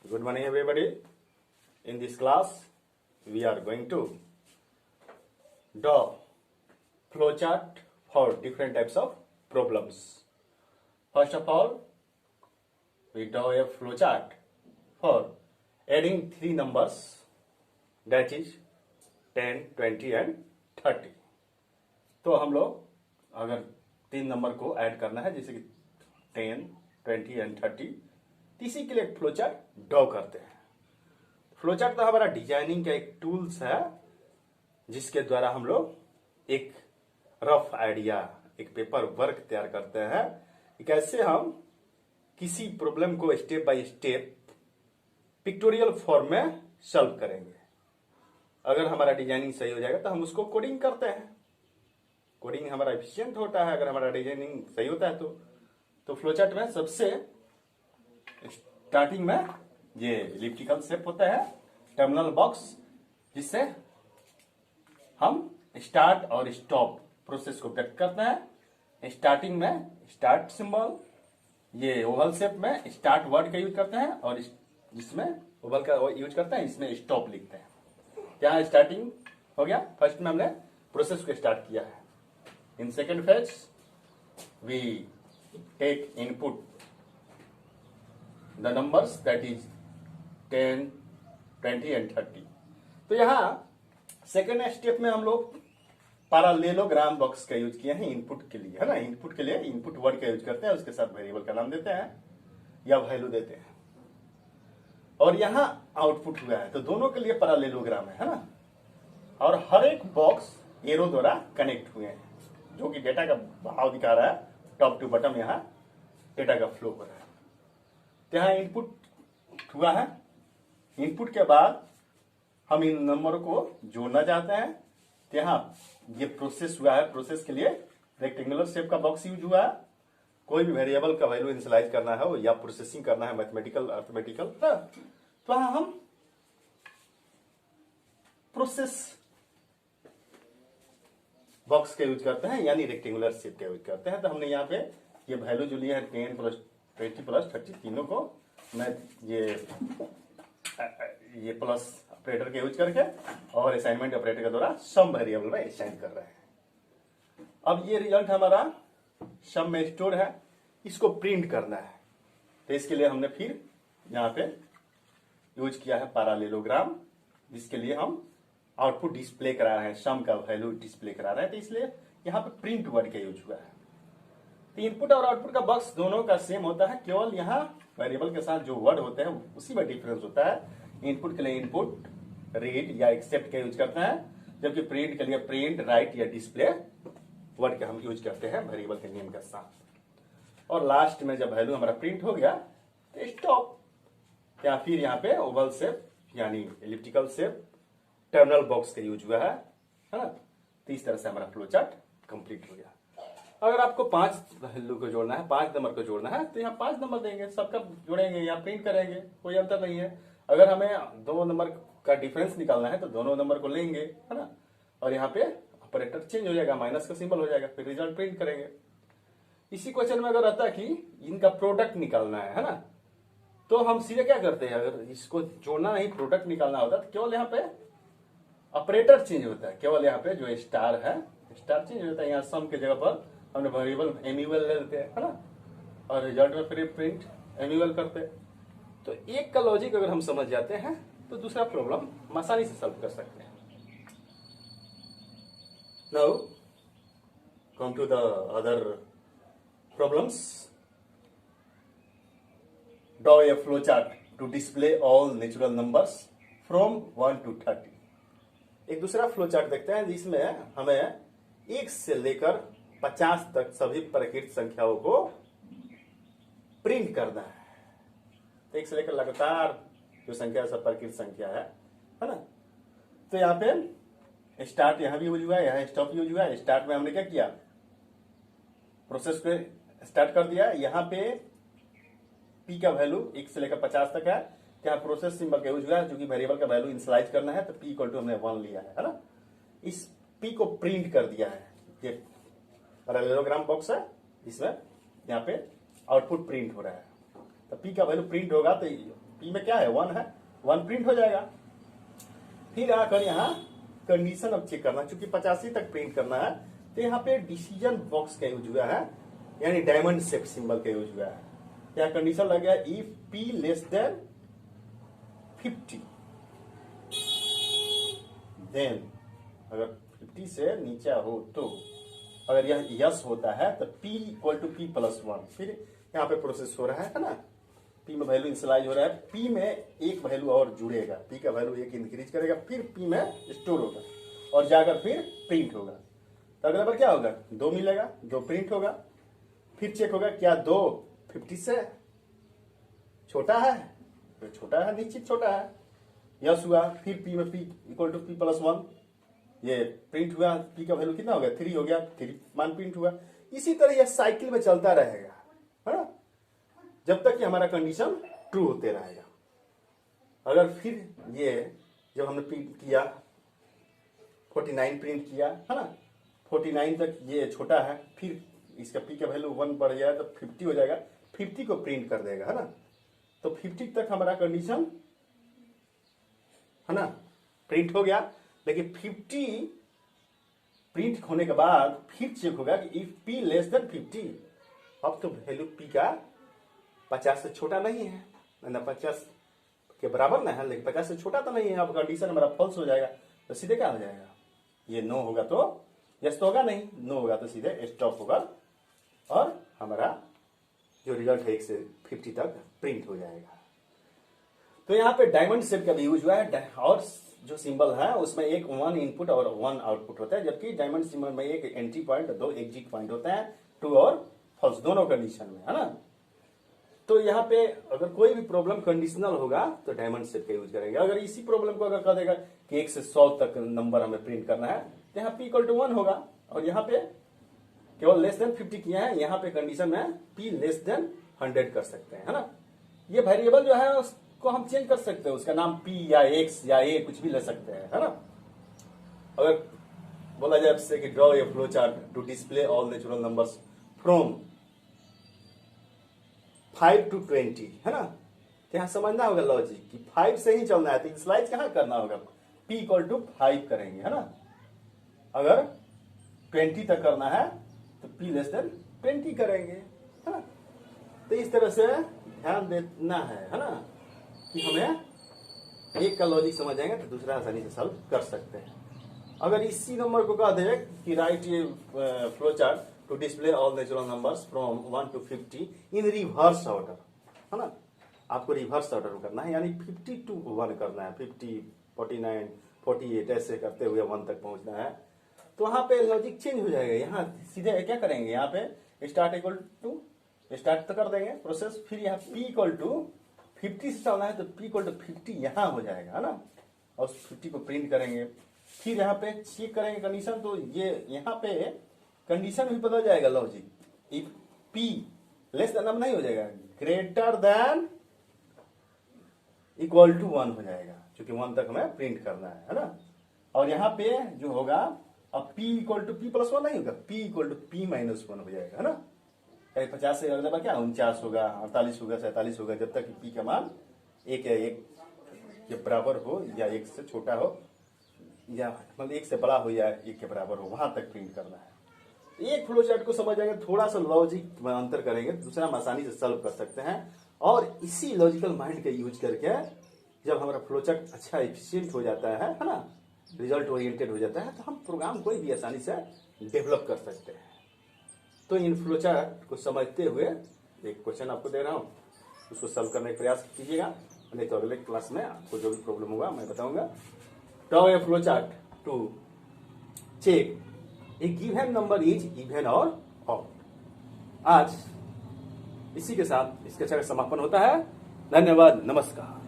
Good morning, everybody. In this class, we are going to draw flowchart for different types of problems. First of all, we draw a flowchart for adding three numbers, that is 10, 20 and 30. तो हम लोग अगर तीन number को add करना है जैसे कि 10, 20 एंड 30, इसी के लिए एक फ्लोचार्ट ड्रॉ करते हैं। फ्लोचार्ट तो हमारा डिजाइनिंग का एक टूल्स है जिसके द्वारा हम लोग एक रफ आइडिया, एक पेपर वर्क तैयार करते हैं कि कैसे हम किसी प्रॉब्लम को step by step pictorial form में सॉल्व करेंगे। अगर हमारा डिजाइनिंग सही हो जाएगा तो हम उसको कोडिंग करते हैं। कोडिंग हमारा एफिशिएंट होता है अगर हमारा डिजाइनिंग सही होता है तो फ्लोचार्ट में सबसे स्टार्टिंग में ये इलिप्टिकल शेप होता है, टर्मिनल बॉक्स, जिससे हम स्टार्ट और स्टॉप प्रोसेस को व्यक्त करते हैं। स्टार्टिंग में स्टार्ट सिंबल, ये ओवल शेप में स्टार्ट वर्ड का यूज करते हैं और जिसमें ओवल का यूज करते हैं इसमें स्टॉप लिखते हैं। यहाँ स्टार्टिंग हो गया, फर्स्ट में हमने प्रोसेस को स्टार्ट किया है। In second phase we take input the numbers that is 10, 20 and 30। तो यहाँ सेकेंड स्टेप में हम लोग पैरेललोग्राम बॉक्स का यूज किया है इनपुट के लिए, है ना। इनपुट के लिए इनपुट वर्ड का यूज करते हैं, उसके साथ वेरिएबल का नाम देते हैं या वैल्यू देते हैं, और यहाँ आउटपुट हुआ है। तो दोनों के लिए पैरेललोग्राम है ना। और हर एक बॉक्स एरो द्वारा कनेक्ट हुए हैं जो कि डेटा का बहाव दिखा रहा है, टॉप टू बॉटम यहाँ डेटा का फ्लो हो रहा है। तो यहाँ इनपुट हुआ है। इनपुट के बाद हम इन नंबरों को जोड़ना चाहते हैं। तो यहाँ ये प्रोसेस हुआ है, प्रोसेस के लिए रेक्टेंगुलर शेप का बॉक्स यूज हुआ है। कोई भी वेरिएबल का वैल्यू इनिशियलाइज करना है या प्रोसेसिंग करना है, मैथमेटिकल अर्थमेटिकल, तो यहाँ हम प्रोसेस बॉक्स का यूज करते हैं, यानी रेक्टेंगुलर शेप का यूज करते हैं। तो हमने यहाँ पे ये वैल्यू जो लिया है 10 प्लस 20 प्लस 30, तीनों को मैं ये प्लस ऑपरेटर के यूज करके और असाइनमेंट ऑपरेटर के द्वारा सम वेरिएबल में असाइन कर रहे हैं। अब ये रिजल्ट हमारा सम में स्टोर है, इसको प्रिंट करना है। तो इसके लिए हमने फिर यहाँ पे यूज किया है पैरेललोग्राम, जिसके लिए हम आउटपुट डिस्प्ले करा रहे हैं, सम का वैल्यू डिस्प्ले करा रहे हैं। तो इसलिए यहाँ पे प्रिंट वर्ड का यूज हुआ है। तो इनपुट और आउटपुट का बॉक्स दोनों का सेम होता है, केवल यहाँ वेरिएबल के साथ जो वर्ड होते हैं उसी में डिफरेंस होता है। इनपुट के लिए इनपुट, रीड या एक्सेप्ट का यूज करते हैं, जबकि प्रिंट के लिए प्रिंट, राइट या डिस्प्ले वर्ड का हम यूज करते हैं वेरिएबल के नेम के साथ। और लास्ट में जब वैल्यू हमारा प्रिंट हो गया तो स्टॉप, या फिर यहाँ पे ओवल शेप यानी इलिप्टिकल शेप, टर्मिनल बॉक्स का यूज हुआ है ना। तो इस तरह से हमारा फ्लो चार्ट कंप्लीट हो गया। अगर आपको 5 वैल्यू को जोड़ना है, 5 नंबर को जोड़ना है, तो यहाँ 5 नंबर देंगे, सबका जोड़ेंगे या प्रिंट करेंगे, कोई अंतर नहीं है। अगर हमें 2 नंबर का डिफरेंस निकालना है तो दोनों नंबर को लेंगे, है ना। और यहाँ पे ऑपरेटर चेंज हो जाएगा, माइनस का सिंबल हो जाएगा, फिर रिजल्ट प्रिंट करेंगे। इसी क्वेश्चन में अगर आता कि इनका प्रोडक्ट निकालना है ना, तो हम सीधे क्या करते हैं, अगर इसको जोड़ना नहीं प्रोडक्ट निकालना होता तो केवल यहाँ पे ऑपरेटर चेंज होता है, केवल यहाँ पे जो स्टार है स्टार चेंज होता है। यहाँ सम के जगह पर हमने वेरिएबल एम्यूअल ले लेते हैं, है ना, और रिजल्ट में फिर प्रिंट एम्यूअल करते हैं। तो एक का लॉजिक अगर हम समझ जाते हैं तो दूसरा प्रॉब्लम हम आसानी से सॉल्व कर सकते हैं। Now come to the other problems. Draw a flow chart to display all natural numbers from 1 to 30। एक दूसरा फ्लो चार्ट देखते हैं जिसमें हमें 1 से लेकर 50 तक सभी प्राकृतिक संख्याओं को प्रिंट करना है। तो 1 से लेकर लगातार जो संख्या सब प्राकृतिक संख्या है ना। तो यहाँ पे स्टार्ट यहाँ भी यूज हुआ है, यहाँ स्टॉप यूज हुआ है। स्टार्ट में हमने क्या किया, प्रोसेस को स्टार्ट कर दिया। यहाँ पे पी का वैल्यू 1 से लेकर 50 तक है, यहाँ प्रोसेस सिंबल का यूज हुआ है, क्योंकि वेरिएबल का वैल्यू इनिशियलाइज करना है। तो पी इक्वल टू हमने 1 लिया है ना। इस पी को प्रिंट कर दिया है। ये पैरेललोग्राम बॉक्स है, इसमें यहाँ पे आउटपुट प्रिंट हो रहा है। तो पी का वैल्यू प्रिंट होगा तो पी में क्या है 1 है, 1 प्रिंट हो जाएगा। फिर आकर यहाँ कंडीशन अब चेक करना, चूंकि 85 तक प्रिंट करना है तो यहाँ पे डिसीजन बॉक्स का यूज हुआ है, यानी डायमंड शेप सिंबल का यूज हुआ है। यहाँ कंडीशन लग गया if P less than 50, then अगर 50 से नीचे हो तो, अगर यह यस होता है तो P equal to P plus 1। फिर यहाँ पे प्रोसेस हो रहा है ना, P में वैल्यू इंसलाइज हो रहा है, P में एक वैल्यू और जुड़ेगा, P का वैल्यू एक इंक्रीज करेगा, फिर P में स्टोर होगा और जाकर फिर प्रिंट होगा। तो अगला बार क्या होगा 2 मिलेगा, 2 प्रिंट होगा। फिर चेक होगा क्या 2 50 से छोटा है, तो छोटा है, निश्चित छोटा है, यस हुआ। फिर P में P equal to P plus 1, ये प्रिंट हुआ, P का वैल्यू कितना हो गया 3 हो गया, 3 मान प्रिंट हुआ। इसी तरह यह साइकिल में चलता रहेगा, है ना, जब तक कि हमारा कंडीशन ट्रू होते रहेगा। अगर फिर ये जब हमने प्रिंट किया 49 प्रिंट किया, है ना, 49 तक ये छोटा है, फिर इसका P का वैल्यू 1 बढ़ जाए तो 50 हो जाएगा, 50 को प्रिंट कर देगा, है ना। तो 50 तक हमारा कंडीशन, है ना, प्रिंट हो गया। लेकिन 50 प्रिंट होने के बाद फिर चेक होगा कि इफ P लेस देन 50, अब तो वैल्यू P का 50 से छोटा नहीं है ना, 50 के बराबर ना है, लेकिन 50 से छोटा तो नहीं है। अब कंडीशन हमारा फॉल्स हो जाएगा, तो सीधे क्या हो जाएगा, ये नो होगा तो यस तो होगा नहीं, नो होगा तो सीधे स्टॉप होगा और हमारा जो रिजल्ट है 1 से 50 तक प्रिंट हो जाएगा। तो यहाँ पे डायमंड शेप का भी यूज हुआ है, और जो सिंबल है उसमें एक 1 इनपुट और 1 आउटपुट होता है, जबकि डायमंड सिंबल में एक एंट्री पॉइंट 2 एग्जिट पॉइंट होते हैं, ट्रू और फॉल्स दोनों कंडीशन में, है ना। तो यहाँ पे अगर कोई भी प्रॉब्लम कंडीशनल होगा तो डायमंड शेप का यूज करेंगे। अगर इसी प्रॉब्लम को अगर कह देगा कि 1 से 100 तक नंबर हमें प्रिंट करना है, तो यहाँ P इक्वल टू 1 होगा, और यहाँ पे केवल लेस देन 50 किया है, यहाँ पे कंडीशन में P लेस देन 100 कर सकते हैं, है ना। ये वेरिएबल जो है उसको हम चेंज कर सकते हैं, उसका नाम P या X या A कुछ भी ले सकते हैं, है ना। अगर बोला जाए आपसे कि draw a flow chart to display all natural numbers from 5 to 20, है ना, तो यहाँ समझना होगा लॉजिक कि 5 से ही चलना है, तो स्लाइड कहाँ करना होगा, P इक्वल टू 5 करेंगे, है ना। अगर 20 तक करना है तो P लेस देन 20 करेंगे, है ना। तो इस तरह से ध्यान देना है ना, कि हमें एक का लॉजिक समझ जाएंगे तो दूसरा आसानी से सॉल्व कर सकते हैं। अगर इसी नंबर को कह दे कि राइट ये flow chart to display all natural numbers from 1 to 50 in reverse order, है ना, आपको रिवर्स ऑर्डर करना है, यानी 50 to 1 करना है, 50, 49, 48 ऐसे करते हुए 1 तक पहुंचना है। तो वहां पे लॉजिक चेंज हो जाएगा, यहाँ सीधे क्या करेंगे, यहाँ पे स्टार्ट इक्वल टू स्टार्ट तो कर देंगे प्रोसेस, फिर यहाँ P इक्वल टू 50 से चलना है तो P इक्वल टू 50 यहाँ हो जाएगा, है ना, और 50 को प्रिंट करेंगे। फिर यहाँ पे चेक करेंगे कंडीशन, तो ये यहाँ पे कंडीशन भी बदल जाएगा logic, if P less than अब नहीं हो जाएगा, ग्रेटर देन इक्वल टू 1 हो जाएगा, क्योंकि 1 तक हमें प्रिंट करना है ना। और यहाँ पे जो होगा अब P equal to P plus 1 नहीं होगा, P equal to P minus 1 हो जाएगा, है ना। 50 से अगले बार क्या 49 होगा, 48 होगा, 47 होगा, जब तक P का मान 1 या 1 के बराबर हो या 1 से छोटा हो, या मतलब 1 से बड़ा हो या 1 के बराबर हो, वहां तक प्रिंट करना है। एक फ्लो चार्ट को समझ जाएंगे, थोड़ा सा लॉजिक में अंतर करेंगे, दूसरा हम आसानी से सॉल्व कर सकते हैं। और इसी लॉजिकल माइंड का यूज करके जब हमारा फ्लो चार्ट अच्छा एफिशिएंट हो जाता है ना, रिजल्ट ओरिएंटेड हो जाता है, तो हम प्रोग्राम कोई भी आसानी से डेवलप कर सकते हैं। तो इन फ्लो चार्ट को समझते हुए एक क्वेश्चन आपको दे रहा हूं, उसको सॉल्व करने का प्रयास कीजिएगा, नहीं तो अगले क्लास में आपको जो भी प्रॉब्लम होगा मैं बताऊंगा। Draw a flow chart to check a given number is even और ऑड। आज इसी के साथ इस कक्षा का समापन होता है। धन्यवाद, नमस्कार।